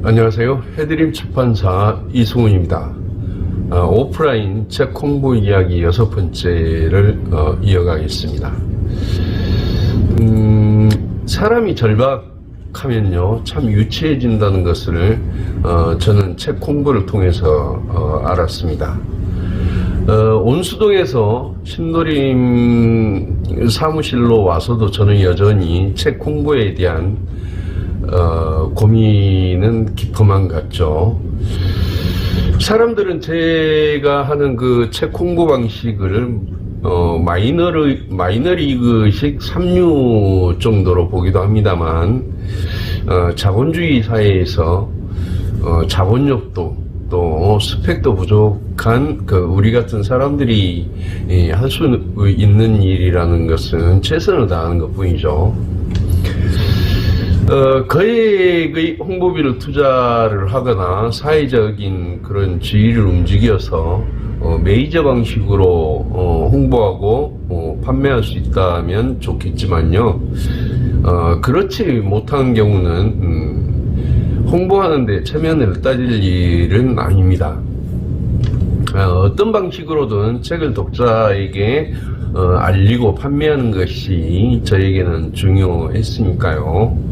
안녕하세요. 해드림 출판사 이승훈입니다. 오프라인 책 홍보 이야기 6번째를 이어가겠습니다. 사람이 절박하면요 참 유치해진다는 것을 저는 책 홍보를 통해서 알았습니다. 온수동에서 신도림 사무실로 와서도 저는 여전히 책 홍보에 대한 고민은 깊어만 갔죠. 사람들은 제가 하는 그 책 홍보 방식을 마이너리그식 3류 정도로 보기도 합니다만, 자본주의 사회에서 자본력도 또 스펙도 부족한 우리 같은 사람들이 할 수 있는 일이라는 것은 최선을 다하는 것 뿐이죠. 거액의 홍보비를 투자를 하거나 사회적인 그런 지위를 움직여서 메이저 방식으로 홍보하고 판매할 수 있다면 좋겠지만요, 그렇지 못한 경우는 홍보하는데 체면을 따질 일은 아닙니다. 어떤 방식으로든 책을 독자에게 알리고 판매하는 것이 저에게는 중요했으니까요.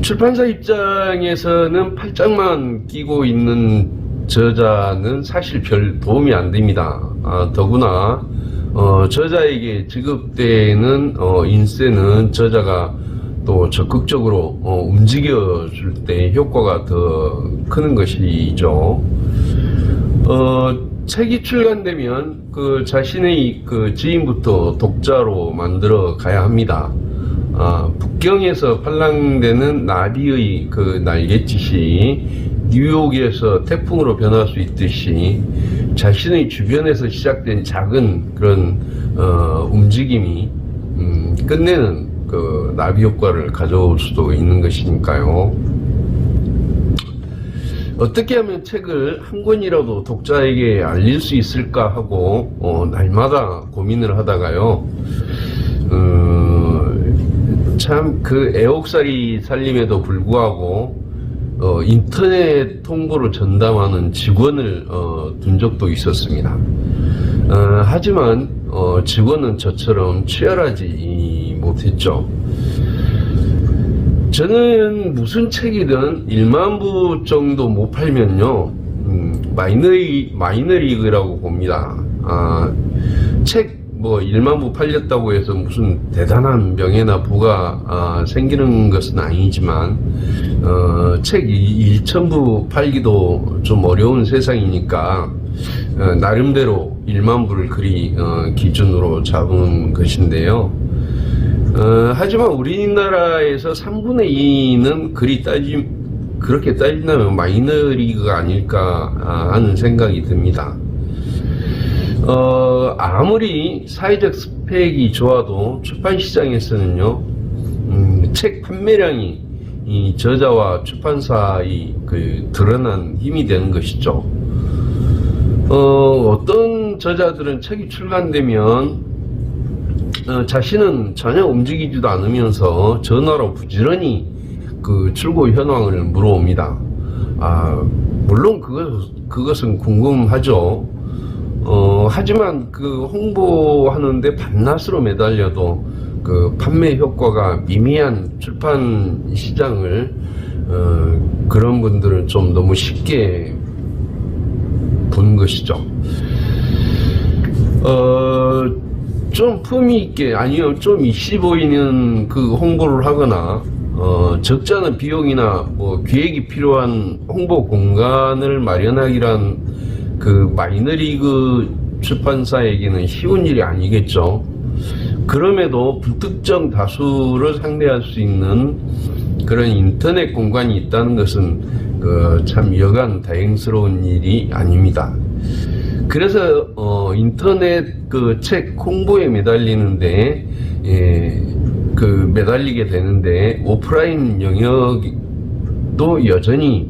출판사 입장에서는 팔짱만 끼고 있는 저자는 사실 별 도움이 안 됩니다. 더구나 저자에게 지급되는 인세는 저자가 또 적극적으로 움직여 줄 때 효과가 더 크는 것이죠. 책이 출간되면 자신의 지인부터 독자로 만들어 가야 합니다. 북경에서 팔랑되는 나비의 날갯짓이 뉴욕에서 태풍으로 변할 수 있듯이 자신의 주변에서 시작된 작은 그런 움직임이 끝내는 나비 효과를 가져올 수도 있는 것이니까요. 어떻게 하면 책을 한 권이라도 독자에게 알릴 수 있을까 하고 날마다 고민을 하다가요, 참 애옥살이 살림에도 불구하고 인터넷 홍보를 전담하는 직원을 둔 적도 있었습니다. 하지만 직원은 저처럼 치열하지 못했죠. 저는 무슨 책이든 1만 부 정도 못 팔면요, 마이너리그라고 봅니다. 책 1만 부 팔렸다고 해서 무슨 대단한 명예나 부가 생기는 것은 아니지만, 책 1,000부 팔기도 좀 어려운 세상이니까 나름대로 1만 부를 기준으로 잡은 것인데요. 하지만 우리나라에서 3분의 2는 그렇게 따진다면 마이너리그가 아닐까 하는 생각이 듭니다. 아무리 사회적 스펙이 좋아도 출판시장에서는요, 책 판매량이 이 저자와 출판사의 드러난 힘이 되는 것이죠. 어떤 저자들은 책이 출간되면 자신은 전혀 움직이지도 않으면서 전화로 부지런히 출고 현황을 물어옵니다. 물론 그것은 궁금하죠. 하지만 홍보하는데 밤낮으로 매달려도 판매 효과가 미미한 출판 시장을 그런 분들은 좀 너무 쉽게 본 것이죠. 좀 품위 있게, 아니요 좀 이씨 보이는 홍보를 하거나 적지 않은 비용이나 기획이 필요한 홍보 공간을 마련하기란 마이너리그 출판사에게는 쉬운 일이 아니겠죠. 그럼에도 불특정 다수를 상대할 수 있는 그런 인터넷 공간이 있다는 것은 참 여간 다행스러운 일이 아닙니다. 그래서 인터넷 책 홍보에 매달리게 되는데, 오프라인 영역도 여전히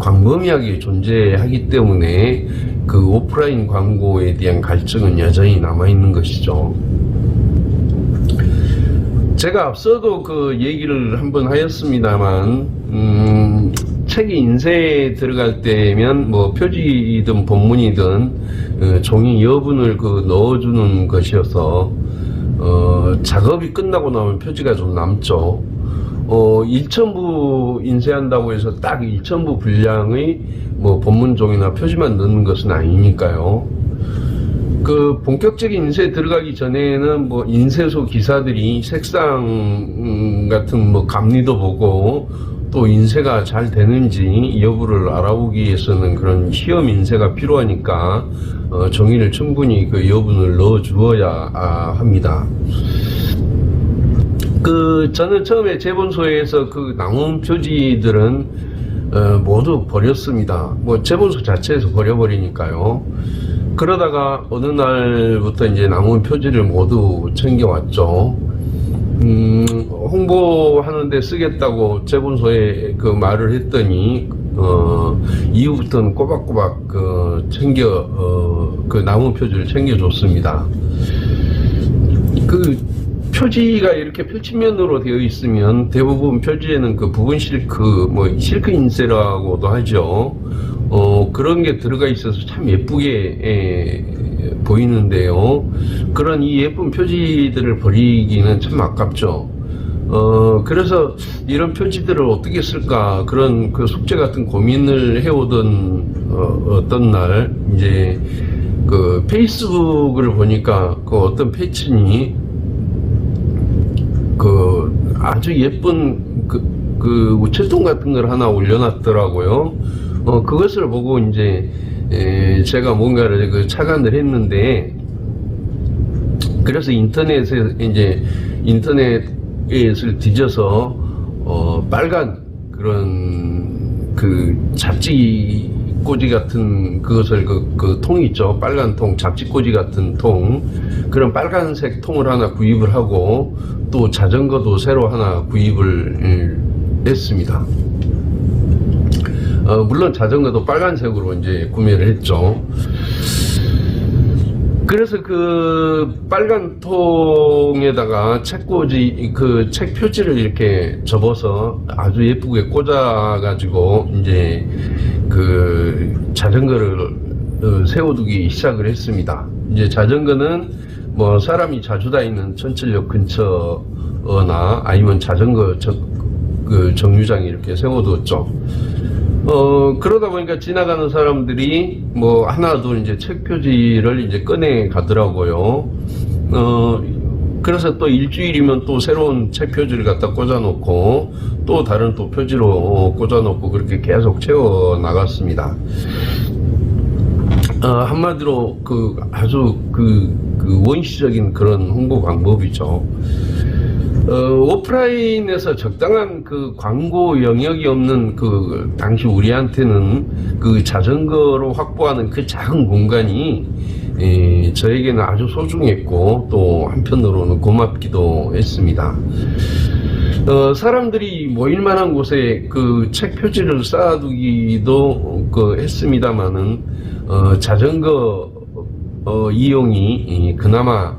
광범위하게 존재하기 때문에 오프라인 광고에 대한 갈증은 여전히 남아있는 것이죠. 제가 앞서도 그 얘기를 한번 하였습니다만, 책이 인쇄에 들어갈 때면 뭐 표지이든 본문이든 종이 여분을 넣어주는 것이어서 작업이 끝나고 나면 표지가 좀 남죠. 1첨부 인쇄한다고 해서 딱 1첨부 분량의 뭐 본문종이나 표지만 넣는 것은 아니니까요. 그 본격적인 인쇄에 들어가기 전에는 뭐 인쇄소 기사들이 색상 같은 뭐 감리도 보고 또 인쇄가 잘 되는지 여부를 알아보기 위해서는 그런 시험 인쇄가 필요하니까 종이를 충분히 그 여분을 넣어 주어야 합니다. 저는 처음에 제본소에서 그 남은 표지들은 모두 버렸습니다. 뭐 제본소 자체에서 버려버리니까요. 그러다가 어느 날부터 이제 남은 표지를 모두 챙겨왔죠. 홍보하는데 쓰겠다고 제본소에 그 말을 했더니 이후부터는 꼬박꼬박 그 남은 표지를 챙겨줬습니다. 그 표지가 이렇게 표지면으로 되어 있으면 대부분 표지에는 그 부분 실크, 뭐 실크 인쇄라고도 하죠. 그런 게 들어가 있어서 참 예쁘게 보이는데요. 그런 이 예쁜 표지들을 버리기는 참 아깝죠. 그래서 이런 표지들을 어떻게 쓸까, 그런 그 숙제 같은 고민을 해오던 어떤 날 이제 그 페이스북을 보니까 그 어떤 패친이 그 아주 예쁜 그 우체통 같은 걸 하나 올려놨더라고요. 그것을 보고 이제 제가 뭔가를 착안을 했는데, 그래서 인터넷을 뒤져서 빨간 그런 그 잡지 꼬지 같은 그것을 그 통 있죠. 빨간 통, 잡지 꼬지 같은 통, 그런 빨간색 통을 하나 구입을 하고 또 자전거도 새로 하나 구입을 했습니다. 물론 자전거도 빨간색으로 이제 구매를 했죠. 그래서 그 빨간 통에다가 책꽂이, 그 책 표지를 이렇게 접어서 아주 예쁘게 꽂아가지고 이제 그 자전거를 세워두기 시작을 했습니다. 이제 자전거는 뭐 사람이 자주 다니는 천철역 근처나 아니면 자전거 그 정류장에 이렇게 세워두었죠. 그러다 보니까 지나가는 사람들이 뭐 하나둘 이제 책 표지를 이제 꺼내 가더라고요. 그래서 또 일주일이면 또 새로운 책 표지를 갖다 꽂아 놓고 또 다른 또 표지로 꽂아 놓고 그렇게 계속 채워 나갔습니다. 한마디로 아주 원시적인 그런 홍보 방법이죠. 오프라인에서 적당한 그 광고 영역이 없는 그 당시 우리한테는 그 자전거로 확보하는 그 작은 공간이 저에게는 아주 소중했고 또 한편으로는 고맙기도 했습니다. 사람들이 모일 만한 곳에 그 책 표지를 쌓아두기도 했습니다만은 자전거 이용이 그나마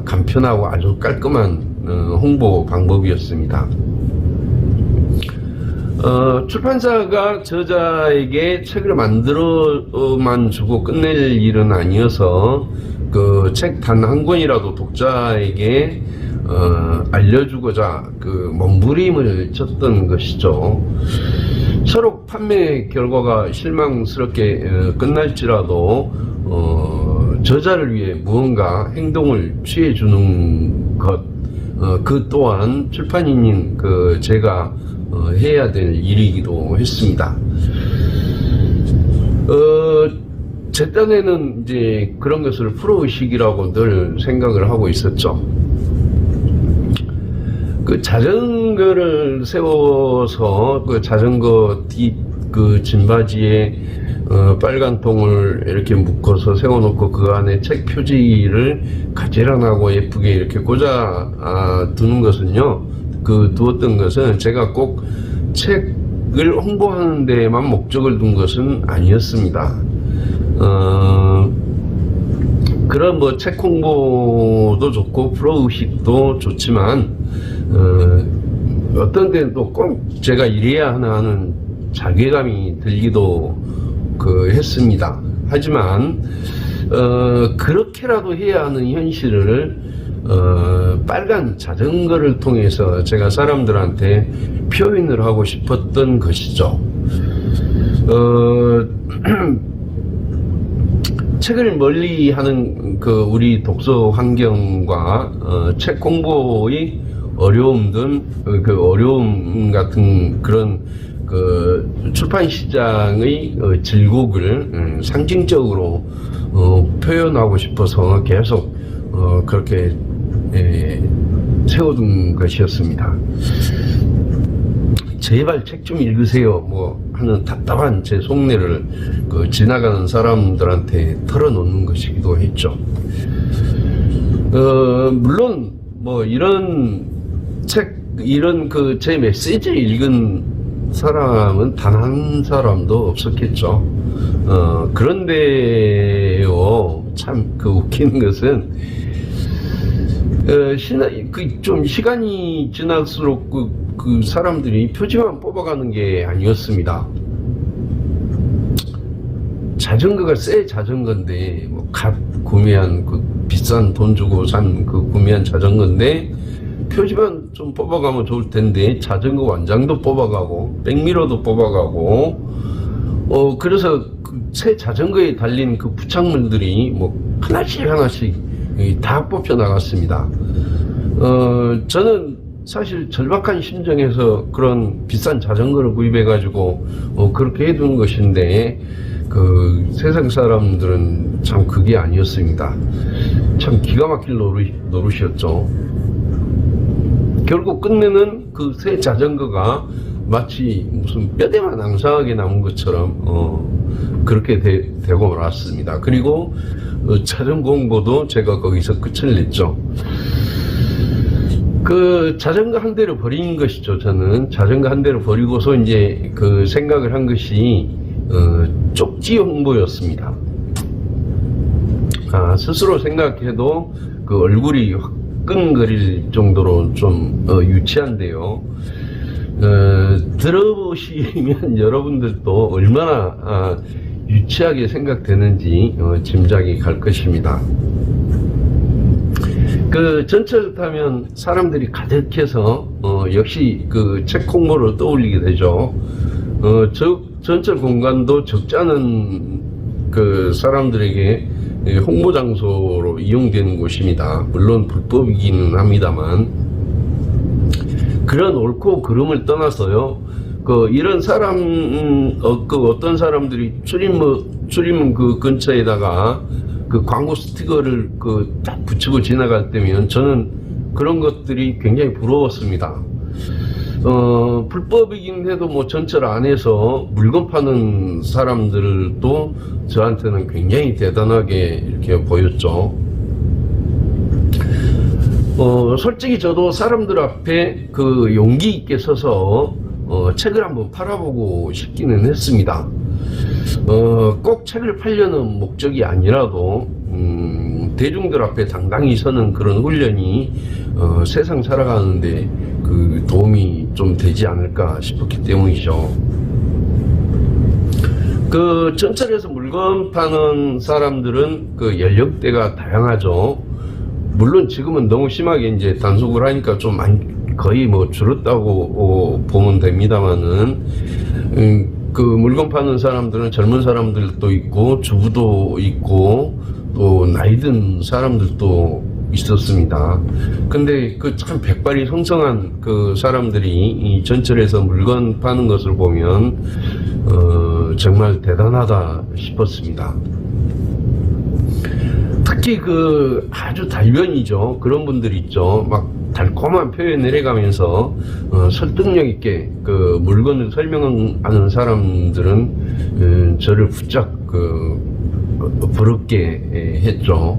간편하고 아주 깔끔한 홍보 방법이었습니다. 출판사가 저자에게 책을 만들어만 주고 끝낼 일은 아니어서 그 책 단 한 권이라도 독자에게 알려주고자 그 몸부림을 쳤던 것이죠. 서로 판매 결과가 실망스럽게 끝날지라도 저자를 위해 무언가 행동을 취해주는 것, 그 또한 출판인인 제가 해야 될 일이기도 했습니다. 제 딴에는 이제 그런 것을 프로의식이라고 늘 생각을 하고 있었죠. 그 자전거를 세워서 그 자전거 그 진바지에 빨간 통을 이렇게 묶어서 세워놓고 그 안에 책 표지를 가지런하고 예쁘게 이렇게 꽂아 두는 것은요, 두었던 것은 제가 꼭 책을 홍보하는 데에만 목적을 둔 것은 아니었습니다. 그런 뭐 책 홍보도 좋고 프로 의식도 좋지만 어떤 때는 또 꼭 제가 이래야 하나 하는 자괴감이 들기도 했습니다. 하지만 그렇게라도 해야 하는 현실을 빨간 자전거를 통해서 제가 사람들한테 표현을 하고 싶었던 것이죠. 책을 멀리하는 우리 독서 환경과 책 공부의 어려움 등 어려움 같은 그런 출판 시장의 질곡을 상징적으로 표현하고 싶어서 계속 그렇게 세워둔 것이었습니다. 제발 책 좀 읽으세요 뭐 하는 답답한 제 속내를 지나가는 사람들한테 털어놓는 것이기도 했죠. 물론 뭐 이런 제 메시지를 읽은 사람은 단 한 사람도 없었겠죠. 그런데요, 참 웃기는 것은 좀 시간이 지날수록 그 사람들이 표지만 뽑아가는 게 아니었습니다. 자전거가 새 자전거인데 갓 구매한 비싼 돈 주고 산 구매한 자전거인데 표지만 좀 뽑아가면 좋을 텐데 자전거 완장도 뽑아가고 백미러도 뽑아가고 그래서 새 자전거에 달린 부착물들이 하나씩 다 뽑혀 나갔습니다. 저는 사실 절박한 심정에서 그런 비싼 자전거를 구입해 가지고 그렇게 해둔 것인데 세상 사람들은 참 그게 아니었습니다. 참 기가 막힐 노릇이었죠. 결국 끝내는 새 자전거가 마치 무슨 뼈대만 앙상하게 남은 것처럼 그렇게 되고 말았습니다. 그리고 자전거 홍보도 제가 거기서 끝을 냈죠. 자전거 한 대를 버린 것이죠. 저는 자전거 한 대를 버리고서 이제 생각을 한 것이 쪽지 홍보였습니다. 스스로 생각해도 얼굴이 화끈거릴 정도로 좀 유치한데요. 들어보시면 여러분들도 얼마나 유치하게 생각되는지 짐작이 갈 것입니다. 전철 타면 사람들이 가득해서 역시 책 홍보를 떠올리게 되죠. 전철 공간도 적지 않은 사람들에게 홍보 장소로 이용되는 곳입니다. 물론 불법이기는 합니다만 그런 옳고 그름을 떠나서요. 이런 어떤 사람들이 출입문 근처에다가 광고 스티커를 딱 붙이고 지나갈 때면 저는 그런 것들이 굉장히 부러웠습니다. 불법이긴 해도 전철 안에서 물건 파는 사람들도 저한테는 굉장히 대단하게 이렇게 보였죠. 솔직히 저도 사람들 앞에 용기 있게 서서 책을 한번 팔아보고 싶기는 했습니다. 꼭 책을 팔려는 목적이 아니라도 대중들 앞에 당당히 서는 그런 훈련이 세상 살아가는데 도움이 좀 되지 않을까 싶었기 때문이죠. 전철에서 물건 파는 사람들은 연령대가 다양하죠. 물론 지금은 너무 심하게 이제 단속을 하니까 좀 거의 줄었다고 보면 됩니다만은 물건 파는 사람들은 젊은 사람들도 있고 주부도 있고 또 나이 든 사람들도 있었습니다. 근데 참 백발이 성성한 사람들이 이 전철에서 물건 파는 것을 보면 정말 대단하다 싶었습니다. 특히 아주 달변이죠. 그런 분들이 있죠. 달콤한 표현을 해가면서 설득력 있게 물건을 설명하는 사람들은 저를 부쩍 부럽게 했죠.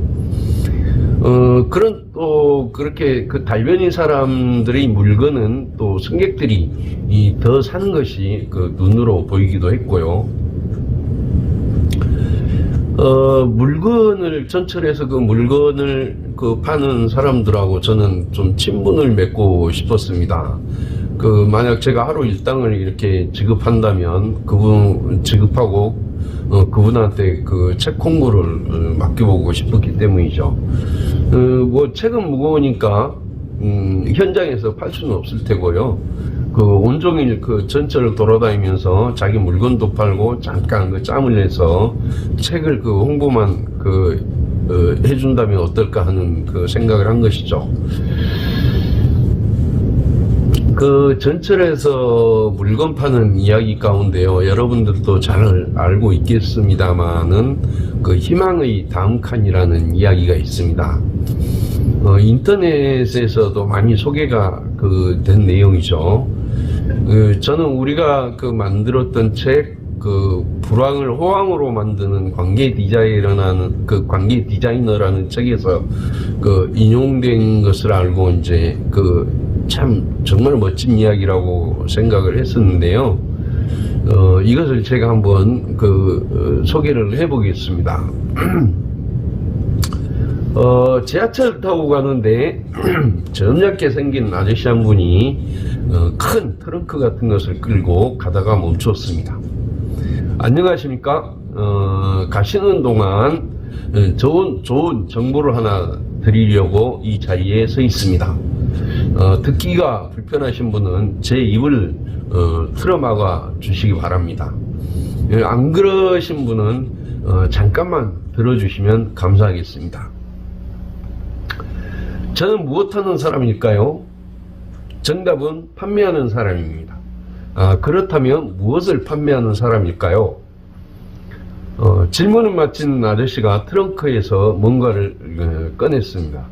그렇게 달변인 사람들의 물건은 또 승객들이 더 사는 것이 눈으로 보이기도 했고요. 물건을 전철에서 그 물건을 파는 사람들하고 저는 좀 친분을 맺고 싶었습니다. 만약 제가 하루 일당을 이렇게 지급한다면 그분 지급하고 그분한테 책 홍보를 맡겨보고 싶었기 때문이죠. 뭐 책은 무거우니까 현장에서 팔 수는 없을 테고요. 온종일 전철을 돌아다니면서 자기 물건도 팔고 잠깐 짬을 내서 책을 홍보만 해준다면 어떨까 하는 생각을 한 것이죠. 전철에서 물건 파는 이야기 가운데요, 여러분들도 잘 알고 있겠습니다만은 희망의 다음 칸이라는 이야기가 있습니다. 인터넷에서도 많이 소개가 된 내용이죠. 저는 우리가 만들었던 책, 불황을 호황으로 만드는 관계 디자이너라는 책에서 인용된 것을 알고 이제 참 정말 멋진 이야기라고 생각을 했었는데요. 이것을 제가 한번 소개를 해보겠습니다. 지하철 타고 가는데 점잖게 생긴 아저씨 한 분이 큰 트렁크 같은 것을 끌고 가다가 멈췄습니다. 안녕하십니까? 가시는 동안 좋은 정보를 하나 드리려고 이 자리에 서 있습니다. 듣기가 불편하신 분은 제 입을 틀어막아 주시기 바랍니다. 안 그러신 분은 잠깐만 들어주시면 감사하겠습니다. 저는 무엇하는 사람일까요? 정답은 판매하는 사람입니다. 그렇다면 무엇을 판매하는 사람일까요? 질문을 마친 아저씨가 트렁크에서 뭔가를 꺼냈습니다.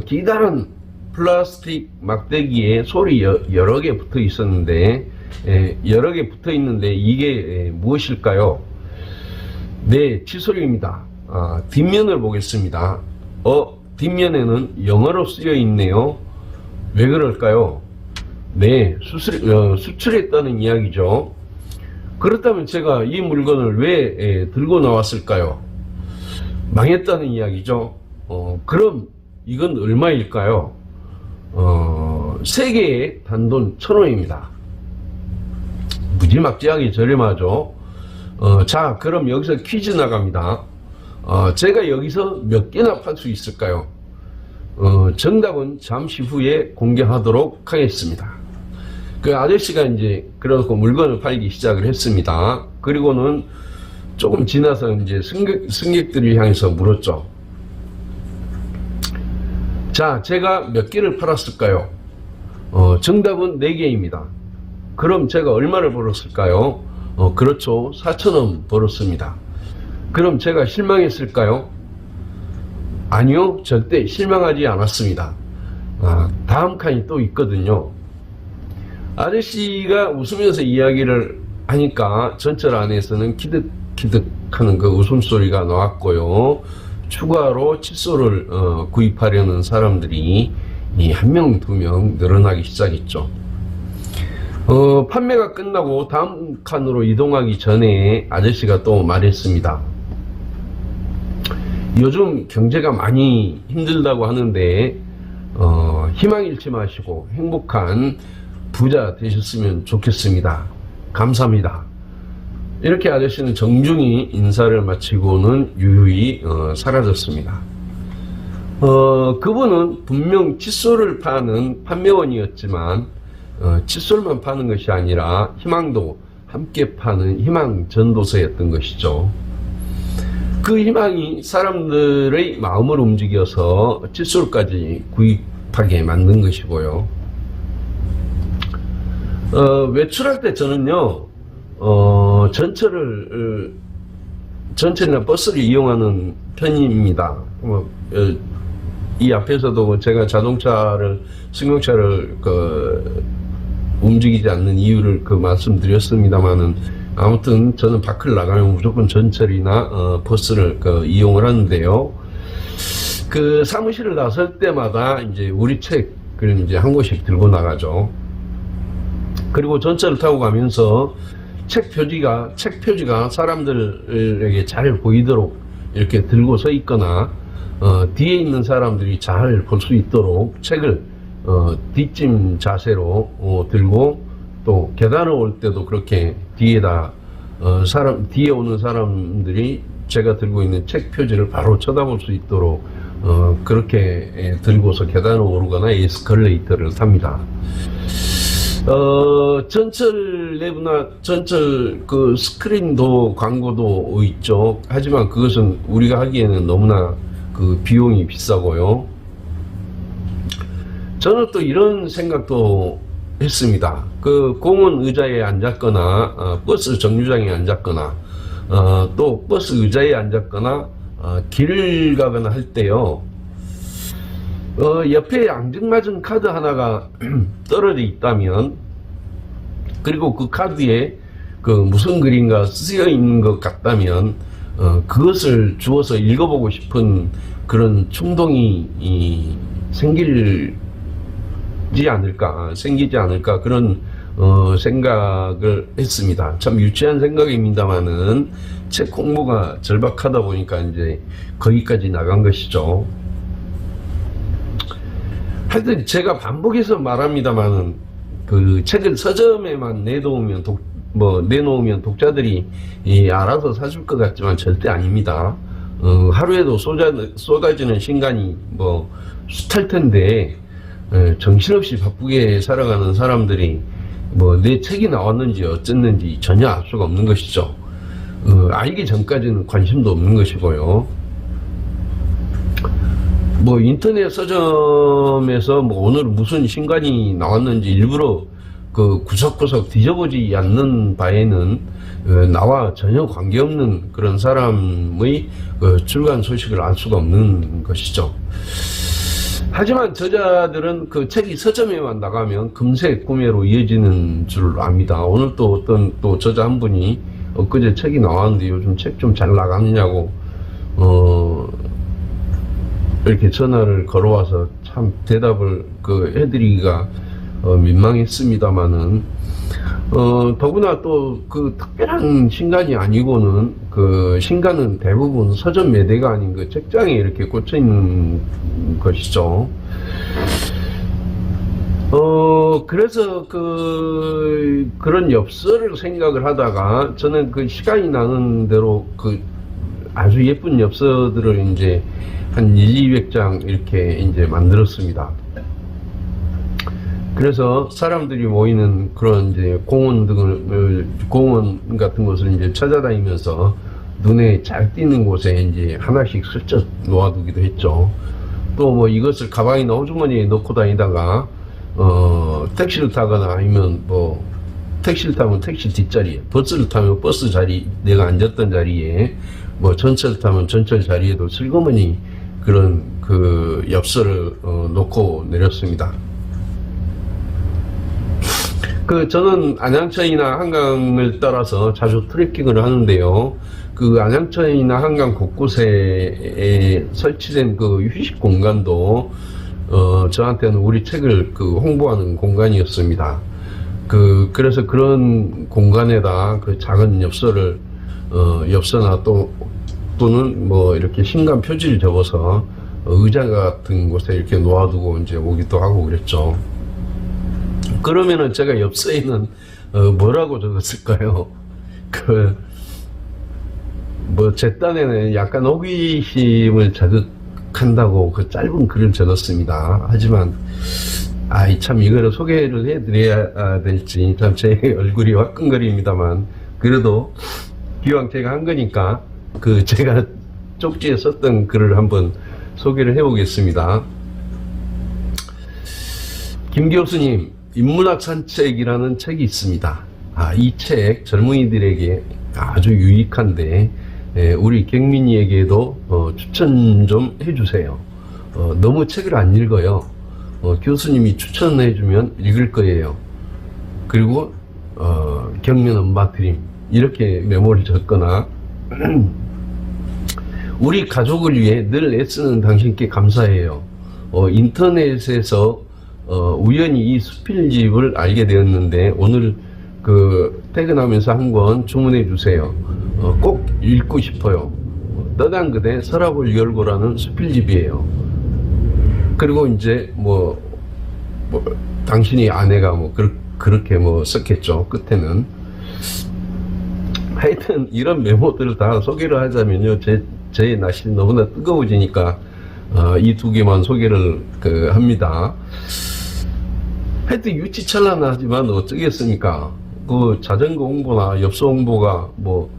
기다란 플라스틱 막대기에 솔이 여러 개 붙어 있었는데, 이게 무엇일까요? 네, 칫솔입니다. 뒷면을 보겠습니다. 뒷면에는 영어로 쓰여 있네요. 왜 그럴까요? 네, 수출했다는 이야기죠. 그렇다면 제가 이 물건을 왜 들고 나왔을까요? 망했다는 이야기죠. 그럼 이건 얼마일까요? 세계의 단돈 1,000원입니다. 무지막지하게 저렴하죠. 자, 그럼 여기서 퀴즈 나갑니다. 제가 여기서 몇 개나 팔 수 있을까요? 정답은 잠시 후에 공개하도록 하겠습니다. 아저씨가 이제 그래놓고 물건을 팔기 시작을 했습니다. 그리고는 조금 지나서 이제 승객들을 향해서 물었죠. 자, 제가 몇 개를 팔았을까요? 정답은 4개입니다. 그럼 제가 얼마를 벌었을까요? 그렇죠. 4,000원 벌었습니다. 그럼 제가 실망했을까요? 아니요, 절대 실망하지 않았습니다. 다음 칸이 또 있거든요. 아저씨가 웃으면서 이야기를 하니까 전철 안에서는 키득키득 하는 웃음소리가 나왔고요. 추가로 칫솔을 구입하려는 사람들이 1명, 2명 늘어나기 시작했죠. 판매가 끝나고 다음 칸으로 이동하기 전에 아저씨가 또 말했습니다. 요즘 경제가 많이 힘들다고 하는데 희망 잃지 마시고 행복한 부자 되셨으면 좋겠습니다. 감사합니다. 이렇게 아저씨는 정중히 인사를 마치고는 유유히 사라졌습니다. 그분은 분명 칫솔을 파는 판매원이었지만 칫솔만 파는 것이 아니라 희망도 함께 파는 희망 전도서였던 것이죠. 그 희망이 사람들의 마음을 움직여서 칫솔까지 구입하게 만든 것이고요. 외출할 때 저는요, 전철이나 버스를 이용하는 편입니다. 이 앞에서도 제가 승용차를 움직이지 않는 이유를 말씀드렸습니다만은, 아무튼 저는 밖을 나가면 무조건 전철이나 버스를 이용을 하는데요. 사무실을 나설 때마다 이제 우리 책을 이제 한 권씩 들고 나가죠. 그리고 전철을 타고 가면서 책 표지가 사람들에게 잘 보이도록 이렇게 들고 서 있거나 뒤에 있는 사람들이 잘 볼 수 있도록 책을 뒷짐 자세로 들고, 또 계단을 올 때도 그렇게 뒤에다 뒤에 오는 사람들이 제가 들고 있는 책 표지를 바로 쳐다볼 수 있도록 그렇게 들고서 계단을 오르거나 에스컬레이터를 탑니다. 전철 내부나 전철 그 스크린도 광고도 있죠. 하지만 그것은 우리가 하기에는 너무나 그 비용이 비싸고요. 저는 또 이런 생각도 했습니다. 그 공원 의자에 앉았거나 버스 정류장에 앉았거나 또 버스 의자에 앉았거나 길을 가거나 할 때요, 옆에 앙증맞은 카드 하나가 떨어져 있다면, 그리고 그 카드에 그 무슨 글인가 쓰여 있는 것 같다면 그것을 주워서 읽어보고 싶은 그런 충동이 생기지 않을까 그런 생각을 했습니다. 참 유치한 생각입니다만은 책 홍보가 절박하다 보니까 이제 거기까지 나간 것이죠. 하여튼 제가 반복해서 말합니다만은 그 책을 서점에만 내놓으면 독자들이 알아서 사줄 것 같지만 절대 아닙니다. 하루에도 쏟아지는 신간이 숱할 텐데, 정신없이 바쁘게 살아가는 사람들이 내 책이 나왔는지 어쨌는지 전혀 알 수가 없는 것이죠. 알기 전까지는 관심도 없는 것이고요. 인터넷 서점에서 오늘 무슨 신간이 나왔는지 일부러 그 구석구석 뒤져보지 않는 바에는 나와 전혀 관계없는 그런 사람의 출간 소식을 알 수가 없는 것이죠. 하지만 저자들은 그 책이 서점에만 나가면 금세 구매로 이어지는 줄 압니다. 오늘 또 어떤 또 저자 한 분이 엊그제 책이 나왔는데 요즘 책 좀 잘 나가느냐고 이렇게 전화를 걸어와서 참 대답을 해드리기가 민망했습니다만은, 더구나 또 그 특별한 신간이 아니고는 그 신간은 대부분 서점 매대가 아닌 그 책장에 이렇게 꽂혀 있는 것이죠. 그래서 그런 엽서를 생각을 하다가 저는 그 시간이 나는 대로 그 아주 예쁜 엽서들을 이제 한 200장 이렇게 이제 만들었습니다. 그래서 사람들이 모이는 그런 이제 공원 같은 곳을 이제 찾아다니면서 눈에 잘 띄는 곳에 이제 하나씩 슬쩍 놓아두기도 했죠. 또 이것을 가방이나 호주머니에 넣고 다니다가 택시를 타거나 아니면 택시를 타면 택시 뒷자리에, 버스를 타면 버스 자리, 내가 앉았던 자리에, 전철을 타면 전철 자리에도 슬그머니 그런 그 엽서를 놓고 내렸습니다. 저는 안양천이나 한강을 따라서 자주 트레킹을 하는데요. 그 안양천이나 한강 곳곳에 설치된 그 휴식 공간도 저한테는 우리 책을 홍보하는 공간이었습니다. 그래서 그런 공간에다 그 작은 엽서를 엽서나 또는 이렇게 신간 표지를 적어서 의자 같은 곳에 이렇게 놓아두고 이제 오기도 하고 그랬죠. 그러면은 제가 엽서에는 뭐라고 적었을까요? 제 딴에는 약간 호기심을 자극한다고 그 짧은 글을 적었습니다. 하지만 참 이거를 소개를 해드려야 될지 참 제 얼굴이 화끈거립니다만, 그래도 기왕 제가 한 거니까 제가 쪽지에 썼던 글을 한번 소개를 해보겠습니다. 김 교수님, 인문학 산책이라는 책이 있습니다. 이 책 젊은이들에게 아주 유익한데 우리 경민이에게도 추천 좀 해주세요. 너무 책을 안 읽어요. 교수님이 추천해주면 읽을 거예요. 그리고 경민 엄마 드림, 이렇게 메모를 적거나 우리 가족을 위해 늘 애쓰는 당신께 감사해요. 인터넷에서 우연히 이 수필집을 알게 되었는데 오늘 그 퇴근하면서 한 권 주문해 주세요. 꼭 읽고 싶어요. 떠난 그대 서랍을 열고라는 수필집이에요. 그리고 이제 뭐 당신이 아내가 뭐 그렇게 뭐 썼겠죠. 끝에는. 하여튼 이런 메모들을 다 소개를 하자면요, 제 날씨 너무나 뜨거워지니까 이 두 개만 소개를 합니다. 하여튼 유치찬란하지만 어쩌겠습니까? 그 자전거 홍보나 엽서 홍보가 뭐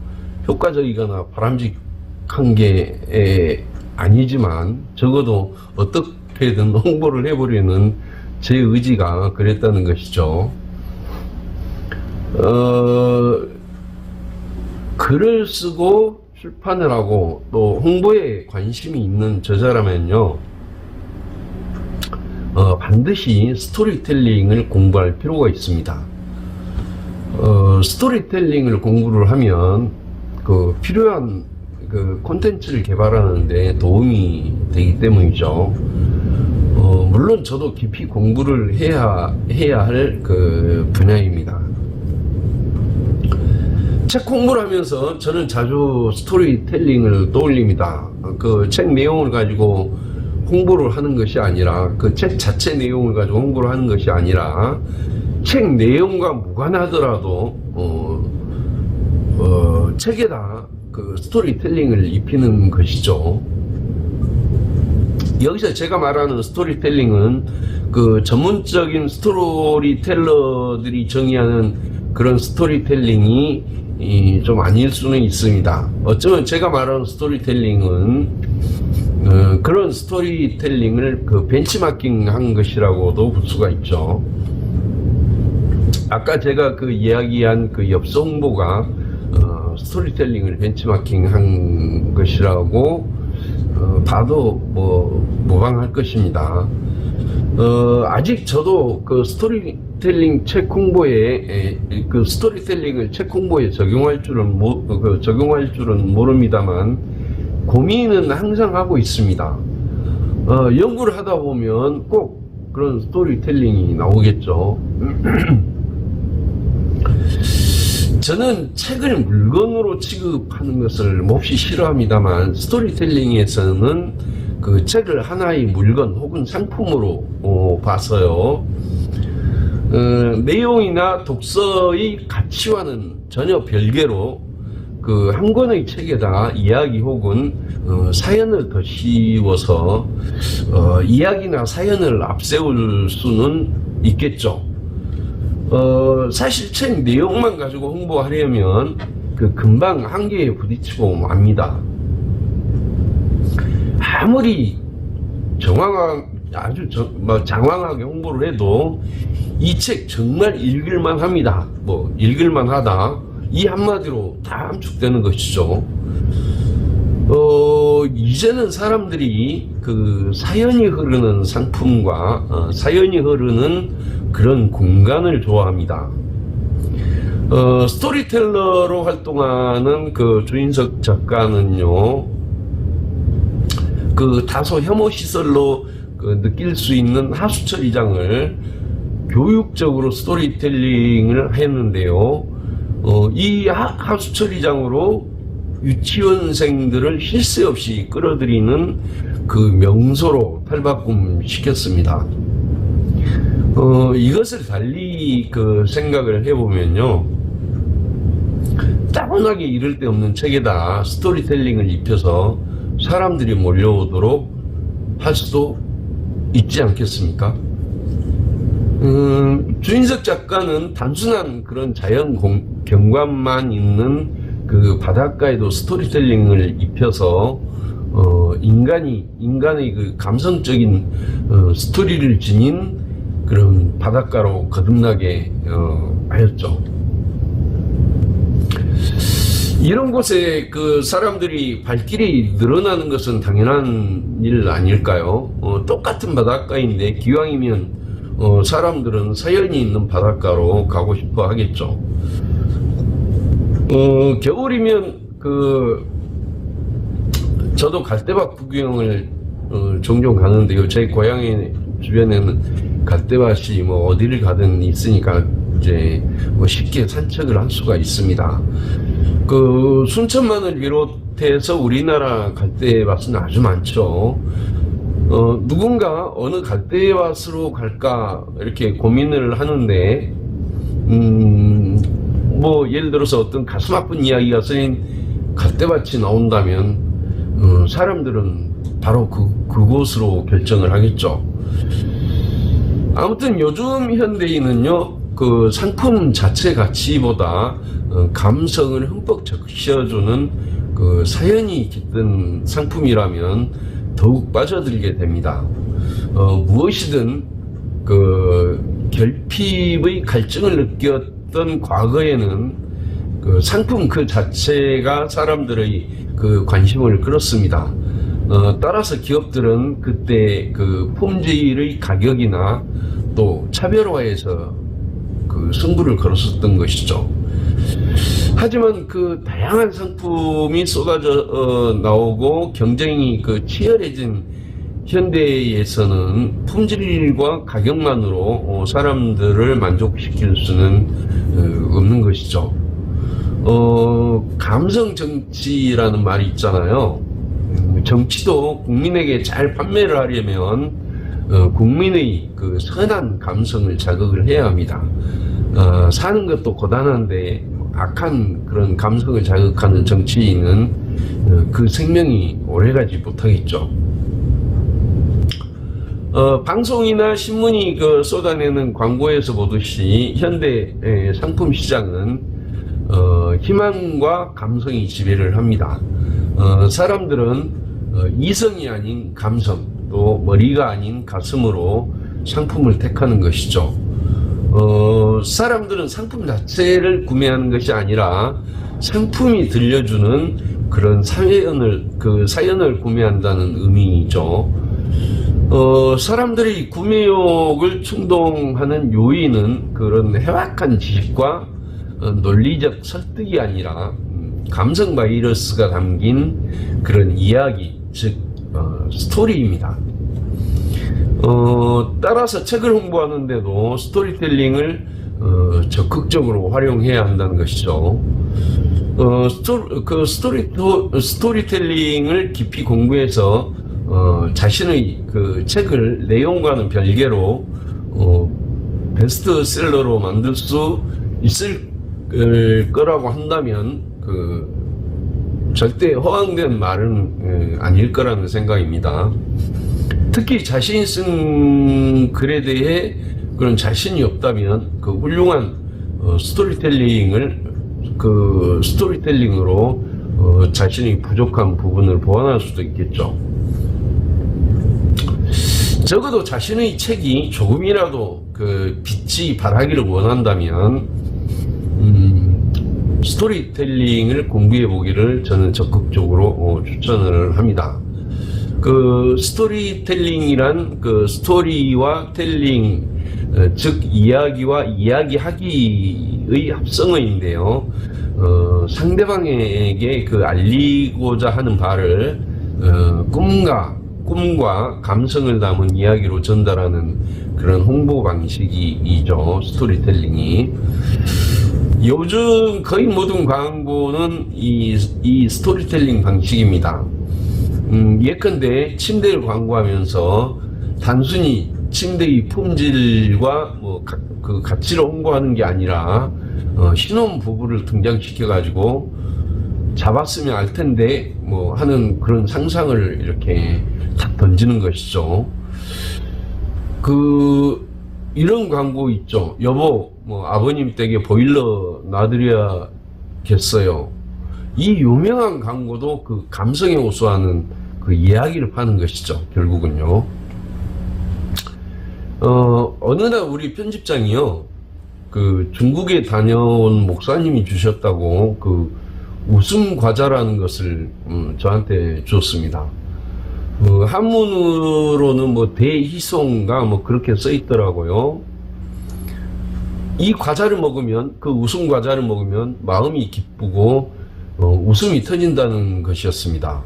효과적이거나 바람직한 게 아니지만 적어도 어떻게든 홍보를 해보려는 제 의지가 그랬다는 것이죠. 글을 쓰고 출판을 하고 또 홍보에 관심이 있는 저자라면요, 반드시 스토리텔링을 공부할 필요가 있습니다. 스토리텔링을 공부를 하면 필요한 콘텐츠를 개발하는 데 도움이 되기 때문이죠. 물론 저도 깊이 공부를 해야 할 분야입니다. 책 공부를 하면서 저는 자주 스토리텔링을 떠올립니다. 책 내용을 가지고 홍보를 하는 것이 아니라, 책 자체 내용을 가지고 홍보를 하는 것이 아니라, 책 내용과 무관하더라도 책에다 스토리텔링을 입히는 것이죠. 여기서 제가 말하는 스토리텔링은 전문적인 스토리텔러들이 정의하는 그런 스토리텔링이 좀 아닐 수는 있습니다. 어쩌면 제가 말하는 스토리텔링은 그런 스토리텔링을 벤치마킹한 것이라고도 볼 수가 있죠. 아까 제가 이야기한 엽서 홍보가 스토리텔링을 벤치마킹한 것이라고 봐도 무방할 것입니다. 아직 저도 스토리텔링 책 홍보에 스토리텔링을 책 홍보에 적용할 줄은 모릅니다만 고민은 항상 하고 있습니다. 연구를 하다 보면 꼭 그런 스토리텔링이 나오겠죠. 저는 책을 물건으로 취급하는 것을 몹시 싫어합니다만, 스토리텔링에서는 책을 하나의 물건 혹은 상품으로 봐서요, 내용이나 독서의 가치와는 전혀 별개로 한 권의 책에다 이야기 혹은 사연을 더 씌워서 이야기나 사연을 앞세울 수는 있겠죠. 사실 책 내용만 가지고 홍보하려면 금방 한계에 부딪히고 맙니다. 아무리 아주 장황하게 홍보를 해도 이 책 정말 읽을만 합니다. 읽을만 하다, 이 한마디로 다 함축되는 것이죠. 이제는 사람들이 사연이 흐르는 상품과 사연이 흐르는 그런 공간을 좋아합니다. 스토리텔러로 활동하는 주인석 작가는요, 다소 혐오시설로 느낄 수 있는 하수처리장을 교육적으로 스토리텔링을 했는데요, 이 하수처리장으로 유치원생들을 쉴 새 없이 끌어들이는 명소로 탈바꿈시켰습니다. 이것을 달리 생각을 해보면요, 따분하게 이를 데 없는 책에다 스토리텔링을 입혀서 사람들이 몰려오도록 할 수도 있지 않겠습니까? 주인석 작가는 단순한 그런 자연 경관만 있는 바닷가에도 스토리텔링을 입혀서 인간의 감성적인 스토리를 지닌 그런 바닷가로 거듭나게 하였죠. 이런 곳에 사람들이 발길이 늘어나는 것은 당연한 일 아닐까요? 똑같은 바닷가인데 기왕이면 사람들은 사연이 있는 바닷가로 가고 싶어 하겠죠. 겨울이면 저도 갈대밭 구경을 종종 가는데요. 제 고향의 주변에는 갈대밭이 어디를 가든 있으니까 이제 뭐 쉽게 산책을 할 수가 있습니다. 그 순천만을 비롯해서 우리나라 갈대밭은 아주 많죠. 누군가 어느 갈대밭으로 갈까 이렇게 고민을 하는데, 뭐 예를 들어서 어떤 가슴 아픈 이야기가 쓰인 갈대밭이 나온다면 사람들은 바로 그곳으로 결정을 하겠죠. 아무튼 요즘 현대인은요, 그 상품 자체 가치보다 감성을 흠뻑 적셔주는 그 사연이 깃든 상품이라면 더욱 빠져들게 됩니다. 무엇이든 그 결핍의 갈증을 느꼈던 과거에는 그 상품 그 자체가 사람들의 그 관심을 끌었습니다. 따라서 기업들은 그때 그 품질의 가격이나 또 차별화에서 그 승부를 걸었었던 것이죠. 하지만 그 다양한 상품이 쏟아져 나오고 경쟁이 그 치열해진 현대에서는 품질과 가격만으로 사람들을 만족시킬 수는 없는 것이죠. 감성 정치라는 말이 있잖아요. 정치도 국민에게 잘 판매를 하려면 국민의 그 선한 감성을 자극을 해야 합니다. 사는 것도 고단한데 악한 그런 감성을 자극하는 정치인은 그 생명이 오래가지 못하겠죠. 방송이나 신문이 그 쏟아내는 광고에서 보듯이 현대 상품 시장은 희망과 감성이 지배를 합니다. 사람들은 이성이 아닌 감성, 또 머리가 아닌 가슴으로 상품을 택하는 것이죠. 사람들은 상품 자체를 구매하는 것이 아니라 상품이 들려주는 그런 사연을 구매한다는 의미죠. 사람들이 구매욕을 충동하는 요인은 그런 해박한 지식과 논리적 설득이 아니라 감성 바이러스가 담긴 그런 이야기, 즉 스토리입니다. 따라서 책을 홍보하는데도 스토리텔링을 적극적으로 활용해야 한다는 것이죠. 스토리텔링을 깊이 공부해서 자신의 그 책을 내용과는 별개로 베스트셀러로 만들 수 있을 거라고 한다면 절대 허황된 말은 아닐 거라는 생각입니다. 특히 자신이 쓴 글에 대해 그런 자신이 없다면 그 훌륭한 스토리텔링으로 자신의 부족한 부분을 보완할 수도 있겠죠. 적어도 자신의 책이 조금이라도 그 빛이 발하기를 원한다면 스토리텔링을 공부해 보기를 저는 적극적으로 추천을 합니다. 그 스토리텔링이란 그 스토리와 텔링, 즉 이야기와 이야기하기의 합성어인데요. 상대방에게 그 알리고자 하는 바를 꿈과 감성을 담은 이야기로 전달하는 그런 홍보 방식이죠. 스토리텔링이. 요즘 거의 모든 광고는 이 스토리텔링 방식입니다. 예컨대 침대를 광고하면서 단순히 침대의 품질과 그 가치를 홍보하는 게 아니라 신혼 부부를 등장시켜 가지고 잡았으면 알 텐데 하는 그런 상상을 이렇게 탁 던지는 것이죠. 이런 광고 있죠. 여보, 아버님 댁에 보일러 놔드려야겠어요. 이 유명한 광고도 그 감성에 호소하는 그 이야기를 파는 것이죠. 결국은요. 어느 날 우리 편집장이요, 그 중국에 다녀온 목사님이 주셨다고 그 웃음 과자라는 것을 저한테 줬습니다. 한문으로는 대희송가 그렇게 써 있더라고요. 이 과자를 먹으면, 그 웃음 과자를 먹으면 마음이 기쁘고 웃음이 터진다는 것이었습니다.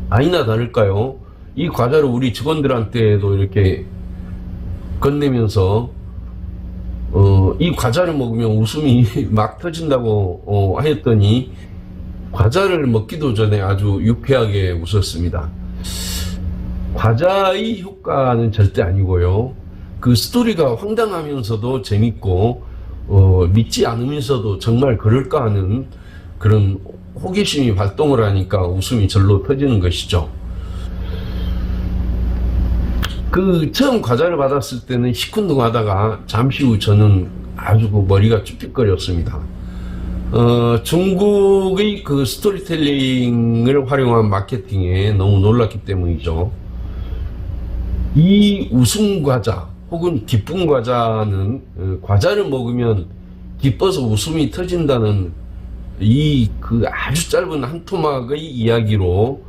아니나 다를까요? 이 과자를 우리 직원들한테도 이렇게 건네면서 이 과자를 먹으면 웃음이 막 터진다고 하였더니 과자를 먹기도 전에 아주 유쾌하게 웃었습니다. 과자의 효과는 절대 아니고요. 그 스토리가 황당하면서도 재밌고 믿지 않으면서도 정말 그럴까 하는 그런 호기심이 발동을 하니까 웃음이 절로 터지는 것이죠. 그 처음 과자를 받았을 때는 시큰둥하다가 잠시 후 저는 아주 그 머리가 쭈삣거렸습니다. 중국의 그 스토리텔링을 활용한 마케팅에 너무 놀랐기 때문이죠. 이 웃음 과자 혹은 기쁜 과자는 과자를 먹으면 기뻐서 웃음이 터진다는 이 그 아주 짧은 한 토막의 이야기로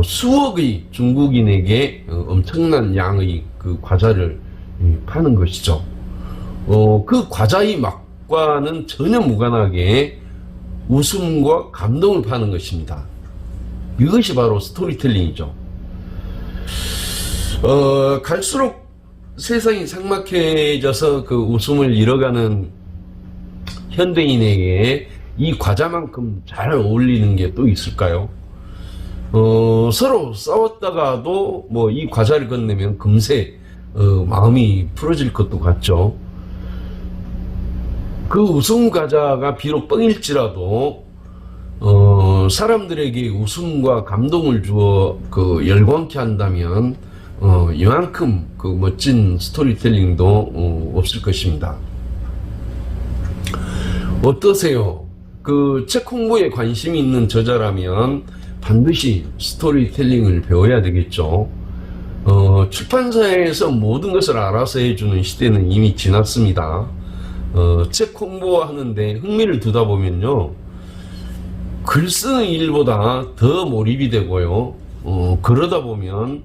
수억의 중국인에게 엄청난 양의 그 과자를 파는 것이죠. 그 과자의 맛과는 전혀 무관하게 웃음과 감동을 파는 것입니다. 이것이 바로 스토리텔링이죠. 갈수록 세상이 삭막해져서 그 웃음을 잃어가는 현대인에게 이 과자만큼 잘 어울리는 게 또 있을까요? 서로 싸웠다가도 뭐 이 과자를 건네면 금세 마음이 풀어질 것도 같죠. 그 웃음 과자가 비록 뻥일지라도 사람들에게 웃음과 감동을 주어 그 열광케 한다면 이만큼 그 멋진 스토리텔링도 없을 것입니다. 어떠세요? 그 책 홍보에 관심이 있는 저자라면 반드시 스토리텔링을 배워야 되겠죠. 출판사에서 모든 것을 알아서 해주는 시대는 이미 지났습니다. 책 홍보하는데 흥미를 두다 보면요, 글 쓰는 일보다 더 몰입이 되고요. 그러다 보면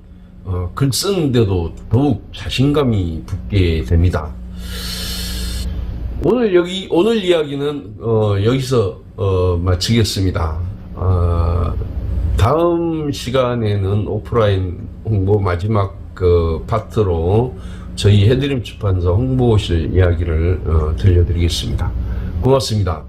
글 쓰는데도 더욱 자신감이 붙게 됩니다. 오늘 이야기는 여기서 마치겠습니다. 다음 시간에는 오프라인 홍보 마지막 그 파트로 저희 해드림 출판사 홍보실 이야기를 들려드리겠습니다. 고맙습니다.